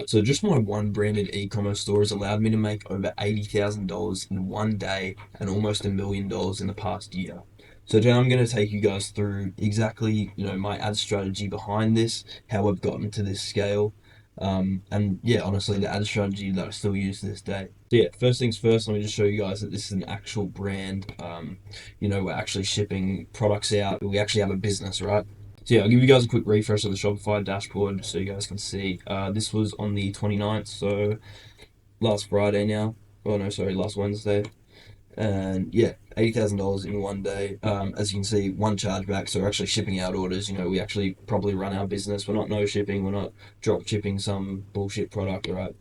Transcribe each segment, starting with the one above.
Right, so just my one branded e-commerce store has allowed me to make over $80,000 in one day and almost $1 million in the past year. So today I'm going to take you guys through exactly, my ad strategy behind this, how I've gotten to this scale, and yeah, honestly, the ad strategy that I still use to this day. So yeah, first things first, let me just show you guys that this is an actual brand. We're actually shipping products out. We actually have a business, right? So yeah, I'll give you guys a quick refresh of the Shopify dashboard so you guys can see. This was on the 29th, so last Friday now. Oh no, sorry, last Wednesday. And yeah, $80,000 in one day. As you can see, one chargeback. So we're actually shipping out orders. We actually probably run our business. We're not no shipping. We're not drop shipping some bullshit product, right?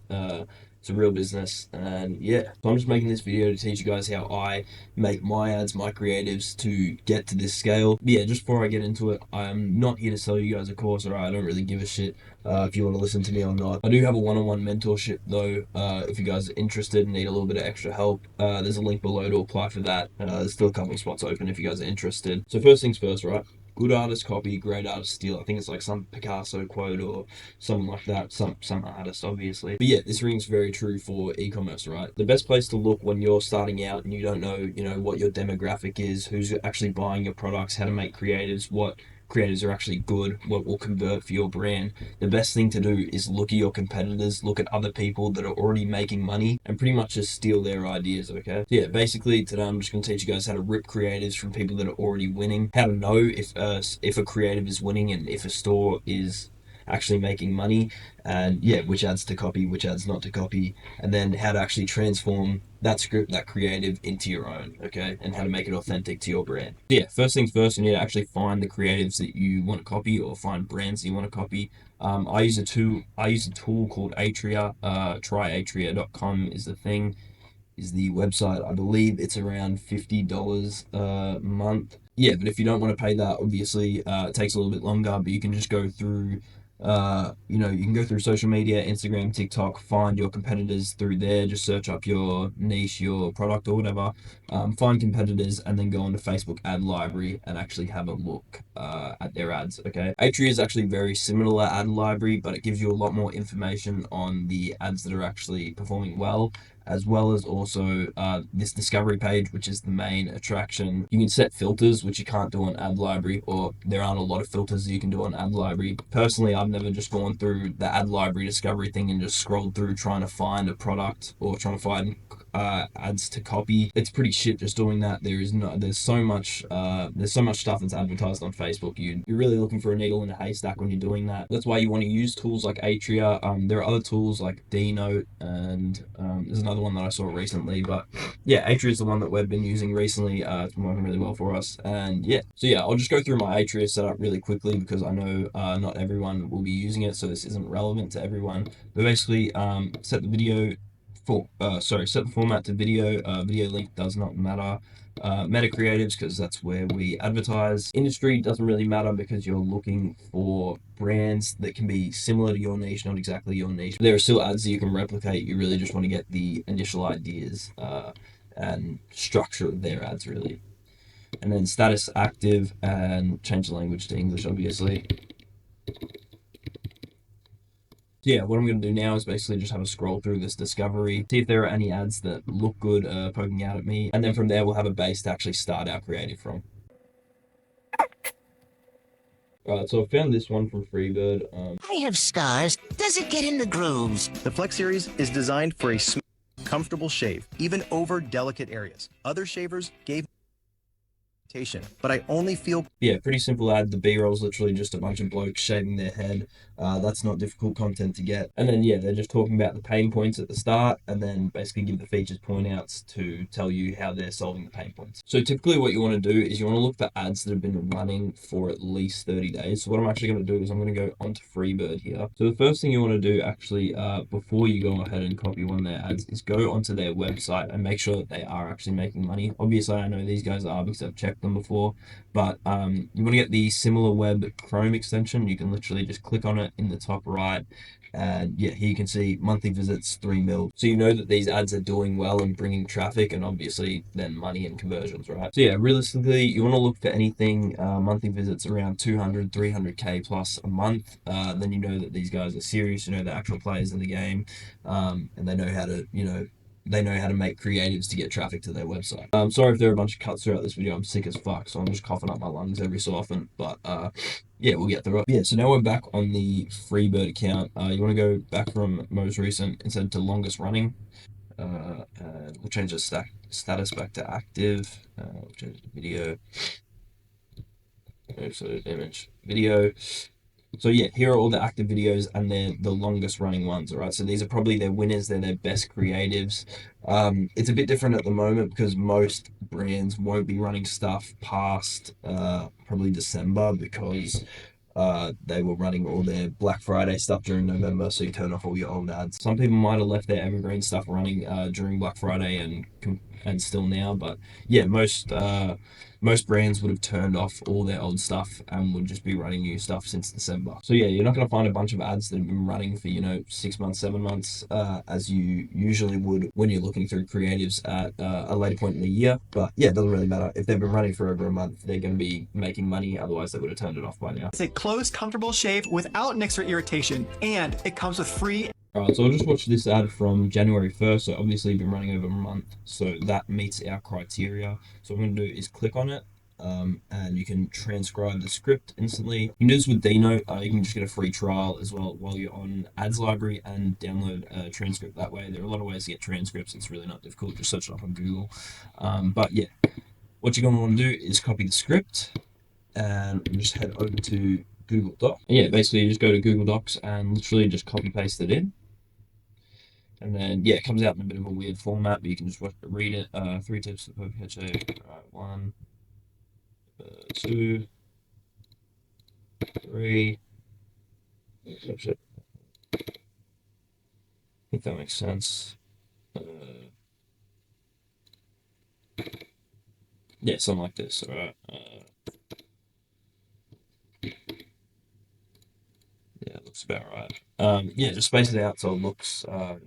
It's a real business, and yeah. So I'm just making this video to teach you guys how I make my ads, my creatives to get to this scale. But yeah, just before I get into it, I'm not here to sell you guys a course, alright? I don't really give a shit if you want to listen to me or not. I do have a one-on-one mentorship though. If you guys are interested and need a little bit of extra help, there's a link below to apply for that. There's still a couple of spots open if you guys are interested. So first things first, right? Good artists copy, great artists steal. I think it's like some Picasso quote or something like that. Some artist, obviously. But yeah, this rings very true for e-commerce, right? The best place to look when you're starting out and you don't know, what your demographic is, who's actually buying your products, how to make creatives, what creators are actually good, what will convert for your brand. The best thing to do is look at your competitors, look at other people that are already making money, and pretty much just steal their ideas, okay? So yeah, basically today I'm just going to teach you guys how to rip creatives from people that are already winning, how to know if a creative is winning and if a store is actually making money, and yeah, which ads to copy, which ads not to copy, and then how to actually transform that script, that creative into your own, okay, and how to make it authentic to your brand. So yeah, first things first, you need to actually find the creatives that you want to copy or find brands that you want to copy. I use a tool called Atria. Tryatria.com is the thing, is the website. I believe it's around $50 a month. Yeah, but if you don't want to pay that, obviously it takes a little bit longer, but you can just go through you can go through social media, Instagram, TikTok, find your competitors through there. Just search up your niche, your product, or whatever. Find competitors, and then go onto Facebook ad library and actually have a look at their ads. Okay, Atria is actually very similar ad library, but it gives you a lot more information on the ads that are actually performing well as also this discovery page, which is the main attraction. You can set filters, which you can't do on ad library, or there aren't a lot of filters that you can do on ad library. Personally, I've never just gone through the ad library discovery thing and just scrolled through trying to find a product or trying to find ads to copy. It's pretty shit just doing that. There's so much stuff that's advertised on Facebook. You're really looking for a needle in a haystack when you're doing that. That's why you want to use tools like Atria. There are other tools like Dnote, and there's another one that I saw recently, but yeah, Atria is the one that we've been using recently. It's been working really well for us, and yeah, so yeah, I'll just go through my Atria setup really quickly because I know not everyone will be using it, so this isn't relevant to everyone. But basically, set the format to video. Video length does not matter. Meta creatives, because that's where we advertise. Industry doesn't really matter because you're looking for brands that can be similar to your niche, not exactly your niche. There are still ads that you can replicate. You really just want to get the initial ideas and structure of their ads, really. And then status active, and change the language to English, obviously. So yeah, what I'm going to do now is basically just have a scroll through this discovery, see if there are any ads that look good poking out at me, and then from there we'll have a base to actually start our creative from. Alright, so I found this one from Freebird. I have scars. Does it get in the grooves? The Flex Series is designed for a smooth, comfortable shave, even over delicate areas. Other shavers gave but I only feel... Yeah, pretty simple ad. The B-roll is literally just a bunch of blokes shaving their head. That's not difficult content to get. And then, yeah, they're just talking about the pain points at the start and then basically give the features point outs to tell you how they're solving the pain points. So typically what you want to do is you want to look for ads that have been running for at least 30 days. So what I'm actually going to do is I'm going to go onto Freebird here. So the first thing you want to do actually before you go ahead and copy one of their ads is go onto their website and make sure that they are actually making money. Obviously, I know these guys are because I've checked them before, but you want to get the Similar Web Chrome extension. You can literally just click on it in the top right, And yeah, here you can see monthly visits 3 mil. So you know that these ads are doing well and bringing traffic and obviously then money and conversions, right? So yeah, realistically, you want to look for anything monthly visits around 200, 300K plus a month. Then you know that these guys are serious, you know, they're actual players in the game, and they know how to, they know how to make creatives to get traffic to their website. Sorry if there are a bunch of cuts throughout this video. I'm sick as fuck, so I'm just coughing up my lungs every so often. But yeah, we'll get through it. Yeah, so now we're back on the Freebird account. You want to go back from most recent instead to longest running. And we'll change the status back to active. We'll change the video. So image, video. So yeah, here are all the active videos and they're the longest running ones, all right? So these are probably their winners, they're their best creatives. It's a bit different at the moment because most brands won't be running stuff past probably December because they were running all their Black Friday stuff during November, so you turn off all your old ads. Some people might have left their evergreen stuff running during Black Friday and still now, but yeah, most brands would have turned off all their old stuff and would just be running new stuff since December. So yeah, you're not going to find a bunch of ads that have been running for 6 months, 7 months, as you usually would when you're looking through creatives at a later point in the year. But yeah, it doesn't really matter if they've been running for over a month. They're going to be making money. Otherwise, they would have turned it off by now. It's a close, comfortable shave without nicks or irritation, and it comes with free. Alright, so I'll just watch this ad from January 1st, so obviously been running over a month, so that meets our criteria. So what I'm going to do is click on it, and you can transcribe the script instantly. You can do this with Dino, you can just get a free trial as well while you're on Ads Library and download a transcript that way. There are a lot of ways to get transcripts, it's really not difficult, just search it up on Google. But yeah, what you're going to want to do is copy the script, and just head over to Google Docs. And yeah, basically you just go to Google Docs and literally just copy paste it in. And then, yeah, it comes out in a bit of a weird format, but you can just read it. 3 tips for perfect head shape. Right, 1, 2, 3. That's it. I think that makes sense. Yeah, something like this. All right. Yeah, looks about right. Yeah, just space it out so it looks, a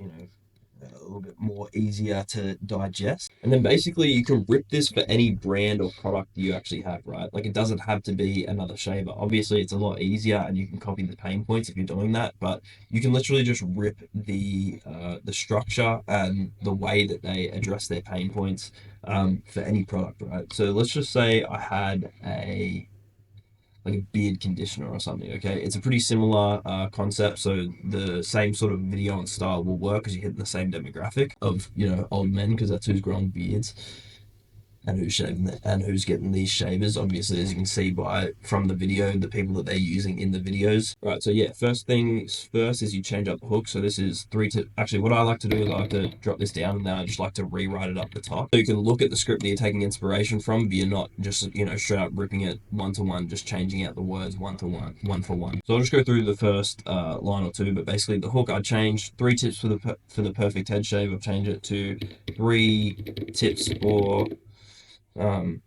little bit more easier to digest. And then basically you can rip this for any brand or product you actually have, right? Like it doesn't have to be another shaver. Obviously it's a lot easier and you can copy the pain points if you're doing that, but you can literally just rip the structure and the way that they address their pain points for any product, right? So let's just say I had a beard conditioner or something. Okay, it's a pretty similar concept. So the same sort of video and style will work because you're hitting the same demographic of old men because that's who's growing beards and who's shaving and who's getting these shavers. Obviously, as you can see by from the video, the people that they're using in the videos. Right. So yeah, first things first is you change up the hook. So this is 3 to actually what I like to do is I like to drop this down and then I just like to rewrite it up the top. So you can look at the script that you're taking inspiration from, but you're not just straight up ripping it one to one, just changing out the words one to one, one for one. So I'll just go through the first line or two, but basically the hook I changed 3 tips for the perfect head shave. I've changed it to 3 tips for um,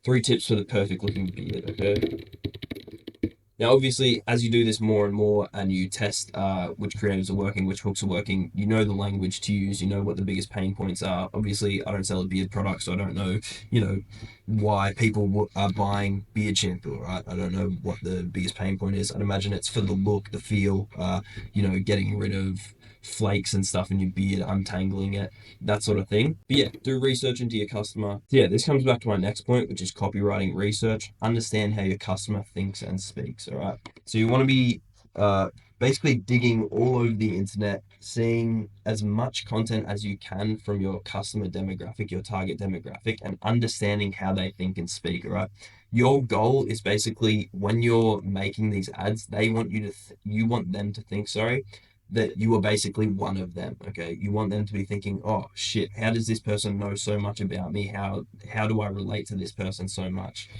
3 tips for the perfect looking beard, okay? Now, obviously, as you do this more and more and you test which creatives are working, which hooks are working, you know the language to use, you know what the biggest pain points are. Obviously, I don't sell a beard product, so I don't know, why people are buying beard shampoo, right? I don't know what the biggest pain point is. I'd imagine it's for the look, the feel, getting rid of flakes and stuff in your beard, untangling it, that sort of thing. But yeah, do research into your customer. So yeah, this comes back to my next point, which is copywriting research. Understand how your customer thinks and speaks, all right? So you want to be basically digging all over the internet, seeing as much content as you can from your customer demographic, your target demographic, and understanding how they think and speak, all right? Your goal is basically when you're making these ads, they want you want them to think, sorry, that you are basically one of them. Okay, you want them to be thinking, oh shit, how does this person know so much about me? How do I relate to this person so much?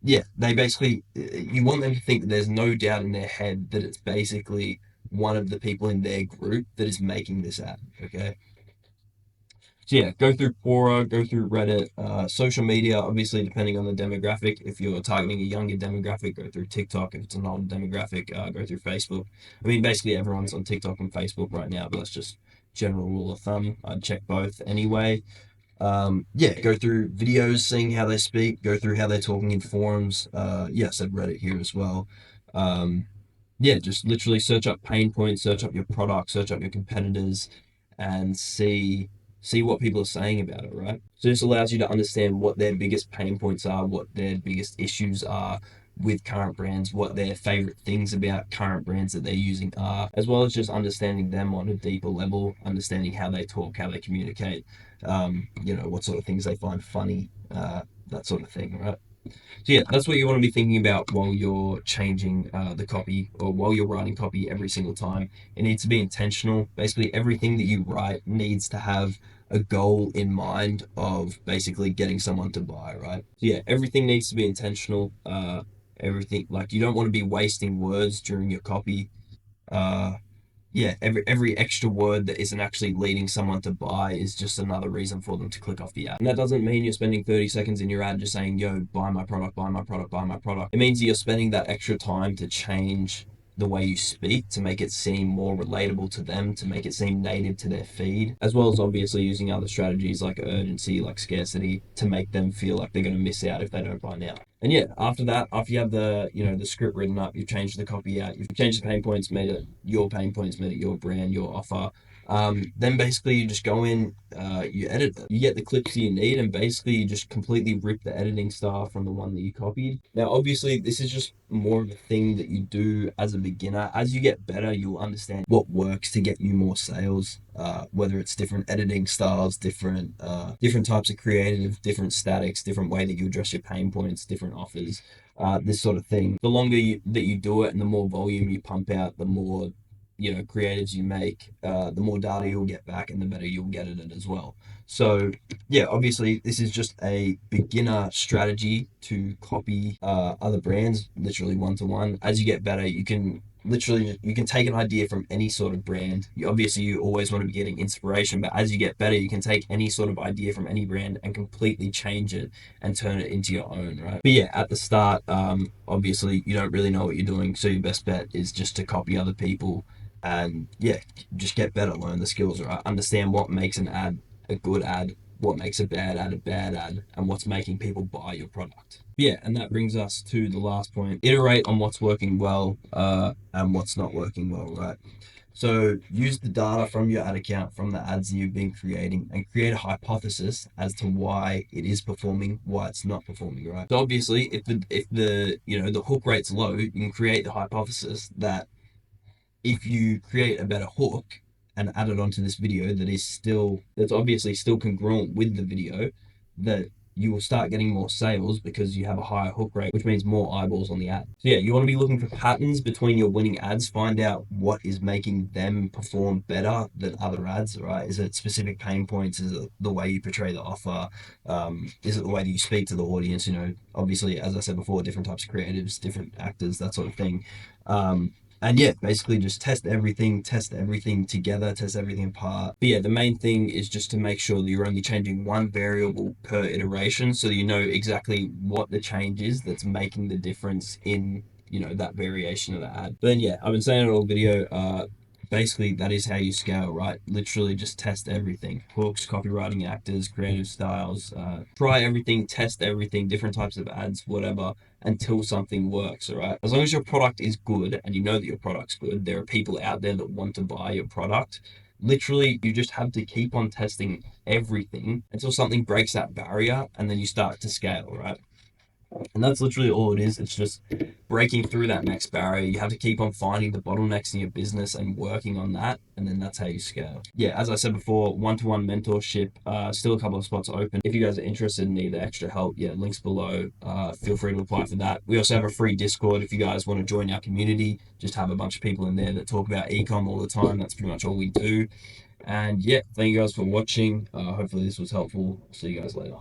Yeah, they basically, you want them to think that there's no doubt in their head that it's basically one of the people in their group that is making this ad. Okay, So yeah, go through Quora, go through Reddit, social media, obviously depending on the demographic. If you're targeting a younger demographic, go through TikTok. If it's an older demographic, go through Facebook. I mean, basically everyone's on TikTok and Facebook right now, but that's just general rule of thumb. I'd check both anyway. Yeah, go through videos, seeing how they speak, go through how they're talking in forums. Yes, I've Reddit here as well. Um, yeah, just literally search up pain points, search up your product, search up your competitors, and see what people are saying about it, right? So this allows you to understand what their biggest pain points are, what their biggest issues are with current brands, what their favorite things about current brands that they're using are, as well as just understanding them on a deeper level, understanding how they talk, how they communicate, what sort of things they find funny, that sort of thing, right? So yeah, that's what you want to be thinking about while you're changing the copy or while you're writing copy every single time. It needs to be intentional. Basically, everything that you write needs to have a goal in mind of basically getting someone to buy, right? So yeah, everything needs to be intentional. Everything like you don't want to be wasting words during your copy. Uh, yeah, every extra word that isn't actually leading someone to buy is just another reason for them to click off the ad. And that doesn't mean you're spending 30 seconds in your ad just saying, yo, buy my product, buy my product, buy my product. It means you're spending that extra time to change the way you speak to make it seem more relatable to them, to make it seem native to their feed, as well as obviously using other strategies like urgency, like scarcity, to make them feel like they're going to miss out if they don't buy now. And yeah, after that, after you have the script written up, you've changed the copy out, you've changed the pain points, made it your pain points, made it your brand, your offer. Then basically you just go in, you edit it. You get the clips you need, and basically you just completely rip the editing style from the one that you copied. Now, obviously, this is just more of a thing that you do as a beginner. As you get better, you'll understand what works to get you more sales. Whether it's different editing styles, different types of creative, different statics, different way that you address your pain points, different offers, this sort of thing. The longer that you do it, and the more volume you pump out, the more creatives you make, the more data you'll get back, and the better you'll get at it as well. So yeah, obviously this is just a beginner strategy to copy other brands, literally one to one. As you get better, you can take an idea from any sort of brand. You always want to be getting inspiration, but as you get better, you can take any sort of idea from any brand and completely change it and turn it into your own, right? But yeah, at the start, obviously you don't really know what you're doing, so your best bet is just to copy other people and yeah, just get better, learn the skills, right? Understand what makes an ad a good ad, what makes a bad ad, and what's making people buy your product. Yeah, and that brings us to the last point. Iterate on what's working well and what's not working well, right? So use the data from your ad account, from the ads that you've been creating, and create a hypothesis as to why it is performing, why it's not performing, right? So obviously, if the hook rate's low, you can create the hypothesis that if you create a better hook and add it onto this video that's obviously still congruent with the video, that you will start getting more sales because you have a higher hook rate, which means more eyeballs on the ad. So yeah, you want to be looking for patterns between your winning ads, find out what is making them perform better than other ads, right? Is it specific pain points? Is it the way you portray the offer? Is it the way that you speak to the audience? Obviously, as I said before, different types of creatives, different actors, that sort of thing. And yeah, basically just test everything together, test everything apart. But yeah, the main thing is just to make sure that you're only changing one variable per iteration so that you know exactly what the change is that's making the difference in, that variation of the ad. But then yeah, I've been saying it all video. Basically, that is how you scale, right? Literally just test everything. Hooks, copywriting, actors, creative styles. Try everything, test everything, different types of ads, whatever, until something works, all right? As long as your product is good and you know that your product's good, there are people out there that want to buy your product. Literally, you just have to keep on testing everything until something breaks that barrier, and then you start to scale, right? And that's literally all it is. It's just breaking through that next barrier. You have to keep on finding the bottlenecks in your business and working on that. And then that's how you scale. Yeah, as I said before, one-to-one mentorship, still a couple of spots open. If you guys are interested and need extra help, yeah, links below. Feel free to apply for that. We also have a free Discord if you guys want to join our community. Just have a bunch of people in there that talk about ecom all the time. That's pretty much all we do. And yeah, thank you guys for watching. Hopefully this was helpful. See you guys later.